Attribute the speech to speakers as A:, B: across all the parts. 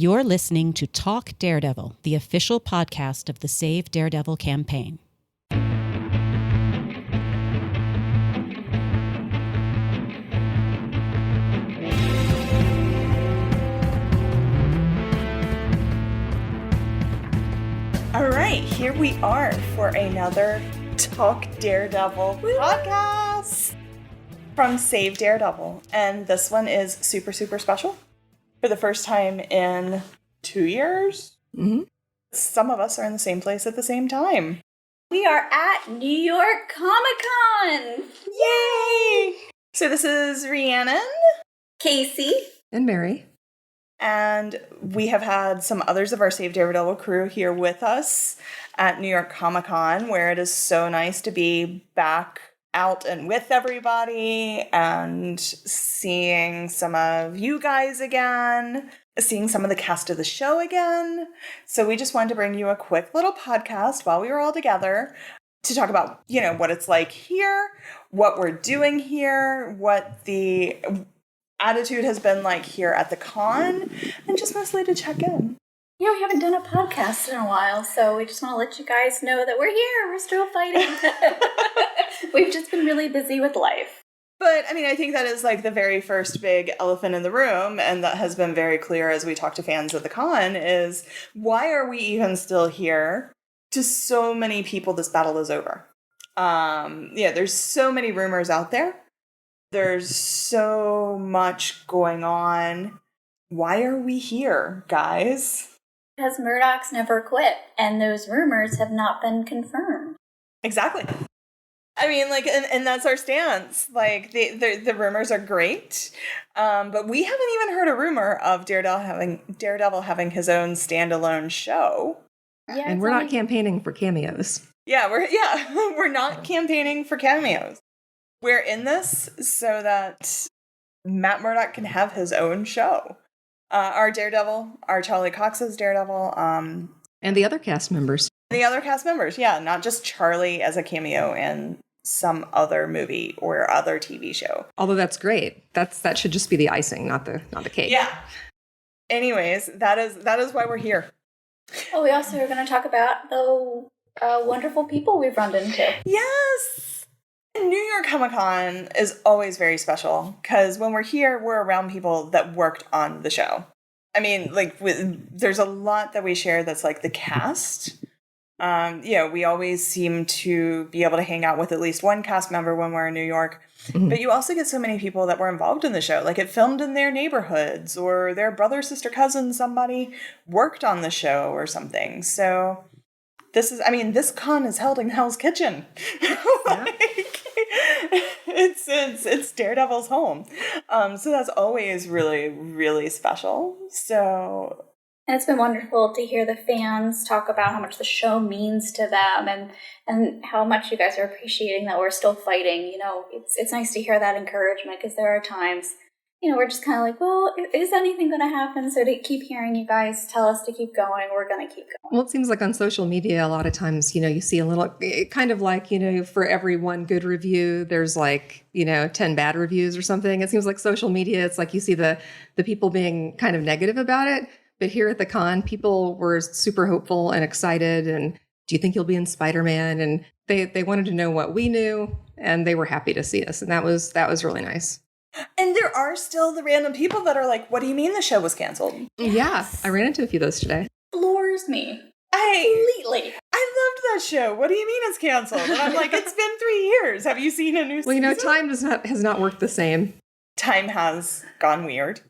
A: You're listening to Talk Daredevil, the official podcast of the Save Daredevil campaign.
B: All right, here we are for another Talk Daredevil podcast from Save Daredevil. And this one is super, super special. For the first time in 2 years, some of us are in the same place at the same time.
C: We are at New York Comic-Con!
B: Yay! So this is Rhiannon,
C: Casey,
D: and Mary.
B: And we have had some others of our Save Daredevil crew here with us at New York Comic-Con, where it is so nice to be back out and with everybody and seeing some of you guys again, seeing some of the cast of the show again. So we just wanted to bring you a quick little podcast while we were all together to talk about, what it's like here, what we're doing here, what the attitude has been like here at the con, and just mostly to check in.
C: Yeah, we haven't done a podcast in a while, so we just want to let you guys know that we're here. We're still fighting. We've just been really busy with life.
B: But, I think that is like the very first big elephant in the room, and that has been very clear as we talk to fans of the con, is why are we even still here? To so many people, this battle is over. There's so many rumors out there. There's so much going on. Why are we here, guys?
C: Because Murdoch's never quit, and those rumors have not been confirmed.
B: Exactly. And that's our stance. The rumors are great, but we haven't even heard a rumor of Daredevil having his own standalone show.
D: Yeah, and we're not campaigning for cameos.
B: We're not campaigning for cameos. We're in this so that Matt Murdock can have his own show. Our Daredevil, our Charlie Cox's Daredevil,
D: and the other cast members.
B: Not just Charlie as a cameo in some other movie or other TV show.
D: Although that's great. That should just be the icing, not the cake.
B: Yeah. Anyways, that is why we're here.
C: Oh, we also are going to talk about the wonderful people we've run into.
B: Yes. New York Comic-Con is always very special because when we're here, we're around people that worked on the show. There's a lot that we share that's like the cast. We always seem to be able to hang out with at least one cast member when we're in New York. Mm-hmm. But you also get so many people that were involved in the show. Like it filmed in their neighborhoods or their brother, sister, cousin, somebody worked on the show or something. So this con is held in Hell's Kitchen. It's Daredevil's home. So that's always really, really special.
C: And it's been wonderful to hear the fans talk about how much the show means to them and how much you guys are appreciating that we're still fighting. It's nice to hear that encouragement because there are times, we're just kind of like, well, is anything going to happen? So to keep hearing you guys tell us to keep going, we're going to keep going.
D: Well, it seems like on social media, a lot of times, you see a little, kind of like, for every one good review, there's 10 bad reviews or something. It seems like social media, it's like you see the people being kind of negative about it. But here at the con, people were super hopeful and excited. And do you think you'll be in Spider-Man? And they wanted to know what we knew, and they were happy to see us. And that was really nice.
B: And there are still the random people that are like, what do you mean the show was canceled?
D: Yes. Yeah, I ran into a few of those today.
C: Floors me. Completely.
B: I loved that show. What do you mean it's canceled? And I'm like, it's been 3 years. Have you seen a new season?
D: Well, time has not worked the same.
B: Time has gone weird.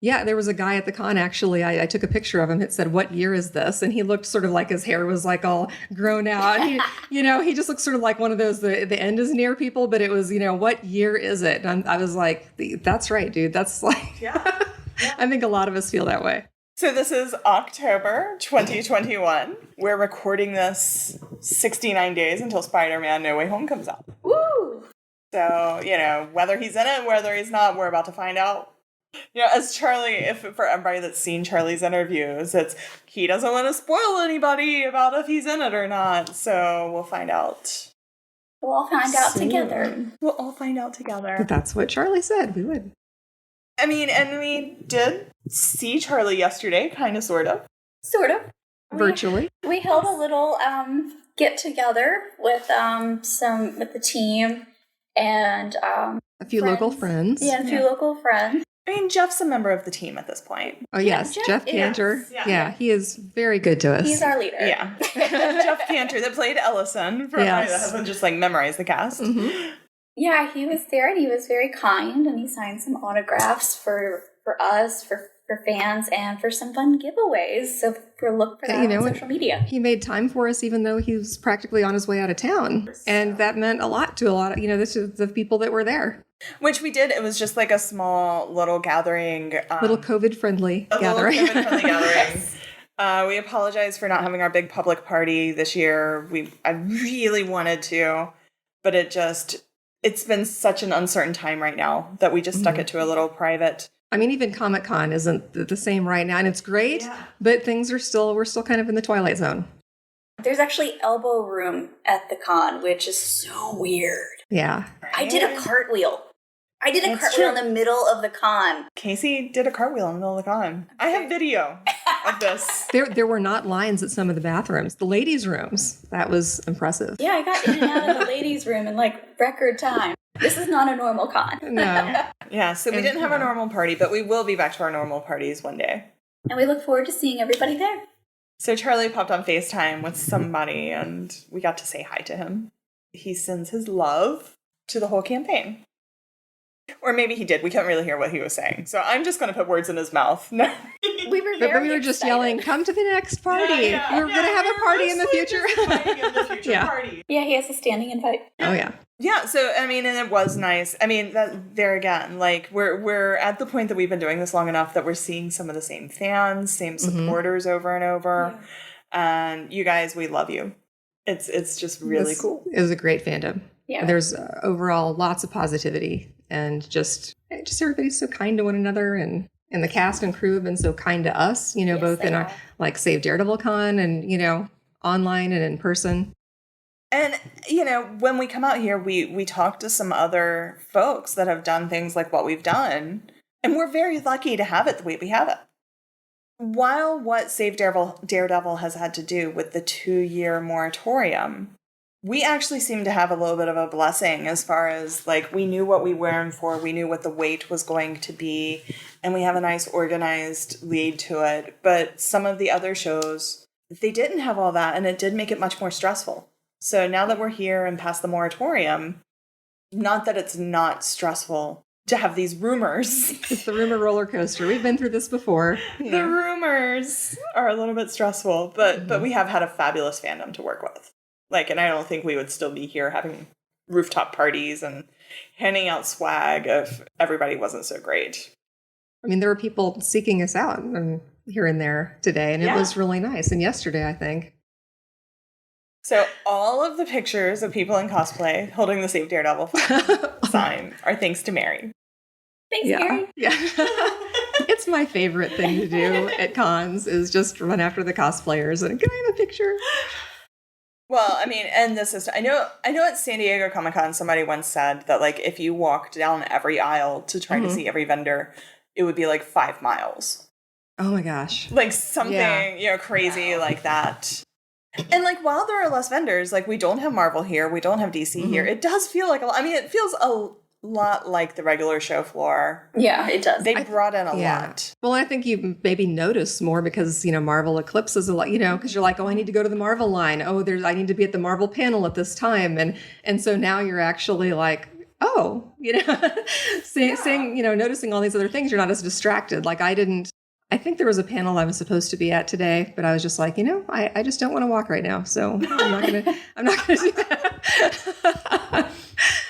D: Yeah, there was a guy at the con, actually. I took a picture of him. It said, "What year is this?" And he looked sort of like his hair was like all grown out. He just looked sort of like one of those, the end is near people, but it was, what year is it? And I was like, that's right, dude. That's like, yeah. I think a lot of us feel that way.
B: So this is October 2021. We're recording this 69 days until Spider-Man No Way Home comes out.
C: Woo!
B: So, whether he's in it, whether he's not, we're about to find out. As Charlie, for everybody that's seen Charlie's interviews, he doesn't want to spoil anybody about if he's in it or not. So we'll find out.
C: We'll all find out together.
B: We'll all find out together.
D: That's what Charlie said we would.
B: And we did see Charlie yesterday, kind of, sort of.
C: Sort of.
D: Virtually.
C: We held a little get together with with the team and
D: A few local friends.
C: Yeah, a few local friends.
B: I mean, Jeff's a member of the team at this point.
D: Oh, yes. Jeff Cantor.
B: Yes.
D: Yeah, he is very good to us.
C: He's our leader.
B: Yeah. Jeff Cantor that played Ellison for that hasn't just like memorized the cast.
D: Mm-hmm.
C: Yeah, he was there and he was very kind and he signed some autographs for us, for fans, and for some fun giveaways. So look for that on social media.
D: He made time for us even though he was practically on his way out of town. And that meant a lot to a lot of, this is the people that were there.
B: Which we did. It was just like a small little gathering.
D: Little COVID-friendly gathering.
B: Little COVID-friendly gathering. We apologize for not having our big public party this year. I really wanted to, but it's been such an uncertain time right now that we just stuck it to a little private.
D: I mean, even Comic-Con isn't the same right now, and it's great, but we're still kind of in the twilight zone.
C: There's actually elbow room at the con, which is so weird.
D: Yeah.
C: I did a cartwheel. In the middle of the con.
B: Casey did a cartwheel in the middle of the con. I have video of this.
D: There were not lines at some of the bathrooms. The ladies' rooms, that was impressive.
C: Yeah, I got in and out of the ladies' room in record time. This is not a normal con.
D: No.
B: Yeah, so we didn't have a normal party, but we will be back to our normal parties one day.
C: And we look forward to seeing everybody there.
B: So Charlie popped on FaceTime with somebody, and we got to say hi to him. He sends his love to the whole campaign. Or maybe he did. We couldn't really hear what he was saying. So I'm just going to put words in his mouth. No.
C: We were
D: just yelling, come to the next party. We're going to have a party in the future.
B: Party.
C: Yeah, he has a standing invite.
D: Oh, yeah.
B: Yeah, so, I mean, and it was nice. I mean, there again, we're at the point that we've been doing this long enough that we're seeing some of the same fans, same supporters over and over. Yeah. And you guys, we love you. It's just really cool.
D: It was a great fandom.
C: Yeah.
D: There's overall lots of positivity and just everybody's so kind to one another, and the cast and crew have been so kind to us, both in our Save Daredevil Con and, online and in person.
B: And, when we come out here, we talk to some other folks that have done things like what we've done, and we're very lucky to have it the way we have it. While what Save Daredevil has had to do with the 2-year moratorium, we actually seem to have a little bit of a blessing as far as, we knew what we were in for, we knew what the wait was going to be, and we have a nice organized lead to it. But some of the other shows, they didn't have all that, and it did make it much more stressful. So now that we're here and past the moratorium, not that it's not stressful to have these rumors.
D: It's the rumor roller coaster. We've been through this before. Yeah.
B: The rumors are a little bit stressful, but we have had a fabulous fandom to work with. And I don't think we would still be here having rooftop parties and handing out swag if everybody wasn't so great.
D: I mean, there were people seeking us out here and there today, and it was really nice. And yesterday, I think.
B: So all of the pictures of people in cosplay holding the Save Daredevil sign are thanks to Mary.
C: Thanks, Mary.
D: Yeah. It's my favorite thing to do at cons is just run after the cosplayers and, can I have a picture?
B: Well, I mean, and this is, I know at San Diego Comic-Con, somebody once said that, if you walked down every aisle to try to see every vendor, it would be 5 miles.
D: Oh my gosh.
B: Something, crazy like that. And, while there are less vendors, we don't have Marvel here, we don't have DC here, it does feel like a lot. I mean, it feels a lot like the regular show floor.
C: Yeah, it does.
B: They brought in a lot.
D: Well, I think you maybe notice more because, Marvel eclipses a lot, because you're like, oh, I need to go to the Marvel line. Oh, I need to be at the Marvel panel at this time. And so now you're actually seeing, noticing all these other things, you're not as distracted. I think there was a panel I was supposed to be at today, but I was just I just don't want to walk right now. So I'm not gonna do that.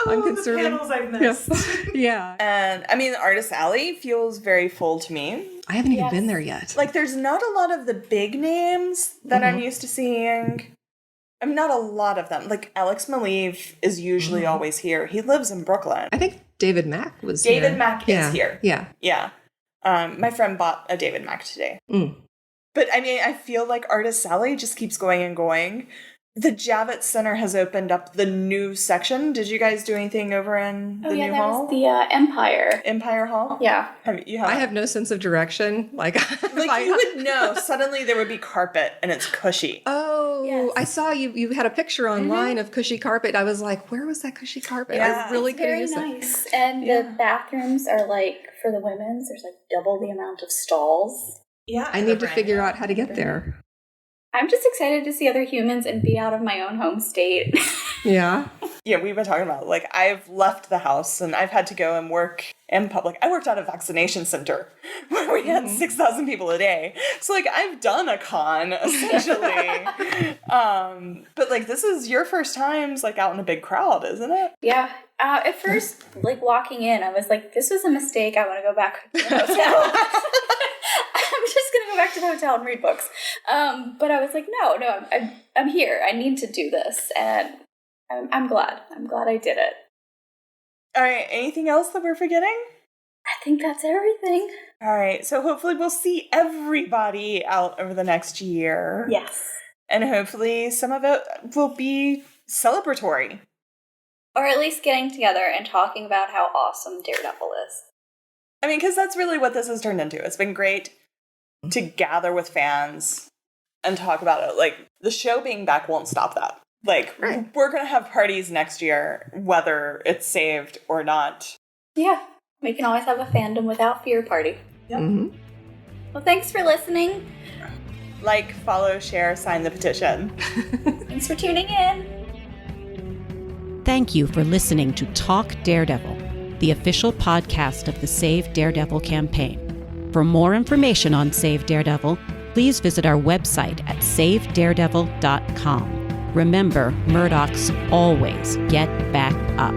D: I'm conservative.
B: The panels I've missed.
D: Yeah.
B: And I mean, Artist Alley feels very full to me.
D: I haven't even been there yet.
B: There's not a lot of the big names that I'm used to seeing. I'm not a lot of them. Alex Maleev is usually always here. He lives in Brooklyn.
D: I think David Mack was
B: David Mack is here.
D: Yeah.
B: Yeah. My friend bought a David Mack today. But I mean, I feel like Artist Alley just keeps going and going. the Javits Center has opened up the new section. Did you guys do anything over in the new hall?
C: That was the Empire.
B: Empire Hall?
C: Yeah.
B: I
D: have no sense of direction. Like
B: you would know. Suddenly there would be carpet and it's cushy.
D: Oh,
C: yes.
D: I saw you had a picture online of cushy carpet. I was like, where was that cushy carpet?
B: Yeah.
D: I really could use
C: very
D: it.
C: nice. And the bathrooms are like, for the women's, there's like double the amount of stalls.
B: Yeah.
D: I need to figure out how to get there.
C: I'm just excited to see other humans and be out of my own home state.
D: Yeah.
B: Yeah, we've been talking about, like, I've left the house and I've had to go and work in public. I worked at a vaccination center where we had 6,000 people a day. So, like, I've done a con, essentially. But, like, this is your first times, like, out in a big crowd, isn't it?
C: Yeah. At first, like, walking in, I was like, this was a mistake. I want to go back to the hotel. I'm just going to go back to the hotel and read books. But I was like, no, I'm here. I need to do this. And I'm glad. I'm glad I did it.
B: All right, anything else that we're forgetting?
C: I think that's everything.
B: All right, so hopefully we'll see everybody out over the next year.
C: Yes.
B: And hopefully some of it will be celebratory.
C: Or at least getting together and talking about how awesome Daredevil is.
B: I mean, because that's really what this has turned into. It's been great to gather with fans and talk about it. Like, the show being back won't stop that. Like, we're going to have parties next year, whether it's saved or not.
C: Yeah, we can always have a Fandom Without Fear party.
B: Yep.
D: Mm-hmm.
C: Well, thanks for listening.
B: Like, follow, share, sign the petition.
C: Thanks for tuning in.
A: Thank you for listening to Talk Daredevil, the official podcast of the Save Daredevil campaign. For more information on Save Daredevil, please visit our website at savedaredevil.com. Remember, Murdochs always get back up.